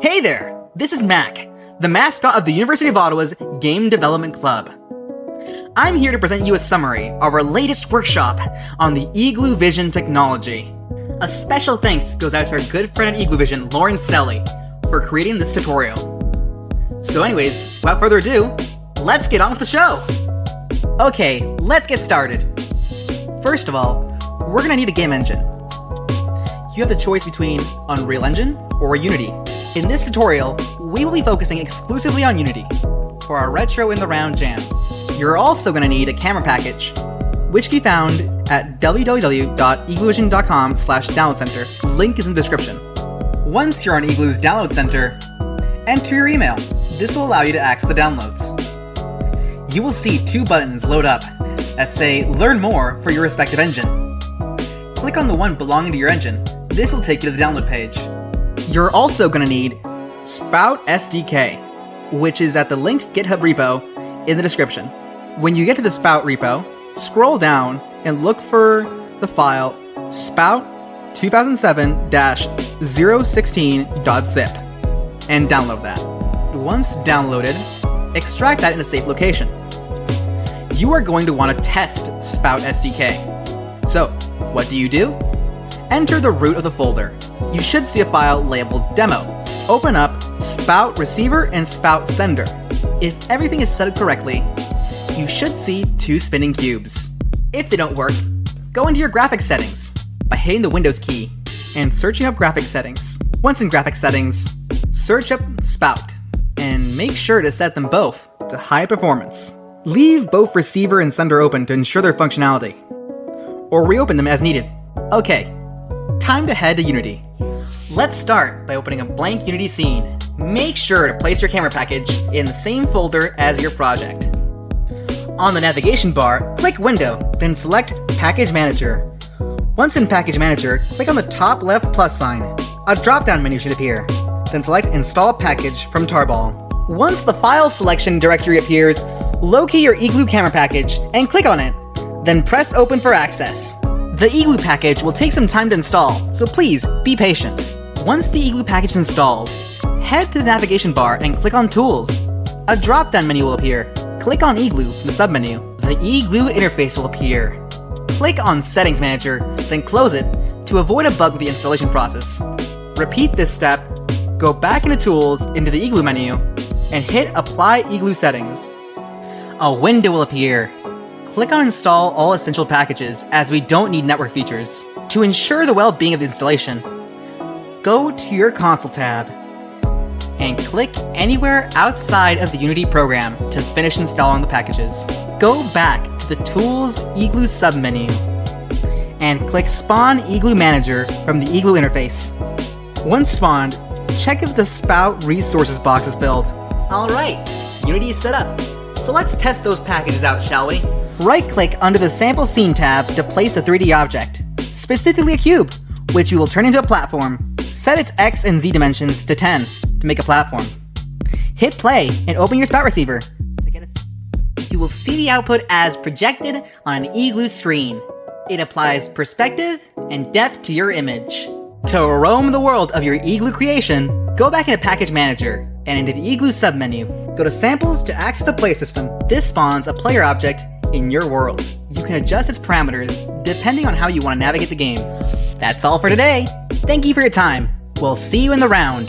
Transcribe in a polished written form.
Hey there! This is Mac, the mascot of the University of Ottawa's Game Development Club. I'm here to present you a summary of our latest workshop on the Igloo Vision technology. A special thanks goes out to our good friend at Igloo Vision, Selly, for creating this tutorial. So anyways, without further ado, let's get on with the show! Okay, let's get started. First of all, we're gonna need a game engine. You have the choice between Unreal Engine or Unity. In this tutorial, we will be focusing exclusively on Unity for our Retro in the Round jam. You're also going to need a camera package, which can be found at www.igloovision.com/download center. Link is in the description. Once you're on Igloo's download center, enter your email. This will allow you to access the downloads. You will see two buttons load up that say Learn More for your respective engine. Click on the one belonging to your engine. This will take you to the download page. You're also going to need Spout SDK, which is at the linked GitHub repo in the description. When you get to the Spout repo, scroll down and look for the file spout 2007-016.zip and download that. Once downloaded, extract that in a safe location. You are going to want to test Spout SDK. So, what do? Enter the root of the folder. You should see a file labeled Demo. Open up Spout Receiver and Spout Sender. If everything is set up correctly, you should see two spinning cubes. If they don't work, go into your graphics settings by hitting the Windows key and searching up graphics settings. Once in graphics settings, search up Spout and make sure to set them both to high performance. Leave both receiver and sender open to ensure their functionality, or reopen them as needed. Okay, time to head to Unity. Let's start by opening a blank Unity scene. Make sure to place your camera package in the same folder as your project. On the navigation bar, click Window, then select Package Manager. Once in Package Manager, click on the top left plus sign. A drop-down menu should appear. Then select Install Package from Tarball. Once the file selection directory appears, locate your Igloo camera package and click on it. Then press Open for access. The Igloo package will take some time to install, so please be patient. Once the Igloo package is installed, head to the navigation bar and click on Tools. A drop-down menu will appear. Click on Igloo from the submenu. The Igloo interface will appear. Click on Settings Manager, then close it to avoid a bug with the installation process. Repeat this step, go back into Tools into the Igloo menu, and hit Apply Igloo Settings. A window will appear. Click on Install all essential packages, as we don't need network features. To ensure the well-being of the installation, go to your Console tab and click anywhere outside of the Unity program to finish installing the packages. Go back to the Tools Igloo submenu and click Spawn Igloo Manager from the Igloo interface. Once spawned, check if the Spout Resources box is filled. Alright, Unity is set up. So let's test those packages out, shall we? Right-click under the Sample Scene tab to place a 3D object, specifically a cube, which we will turn into a platform. Set its X and Z dimensions to 10 to make a platform. Hit play and open your Spout receiver. You will see the output as projected on an Igloo screen. It applies perspective and depth to your image. To roam the world of your Igloo creation, go back into Package Manager and into the Igloo submenu. Go to Samples to access the play system. This spawns a player object in your world. You can adjust its parameters depending on how you want to navigate the game. That's all for today. Thank you for your time. We'll see you in the round.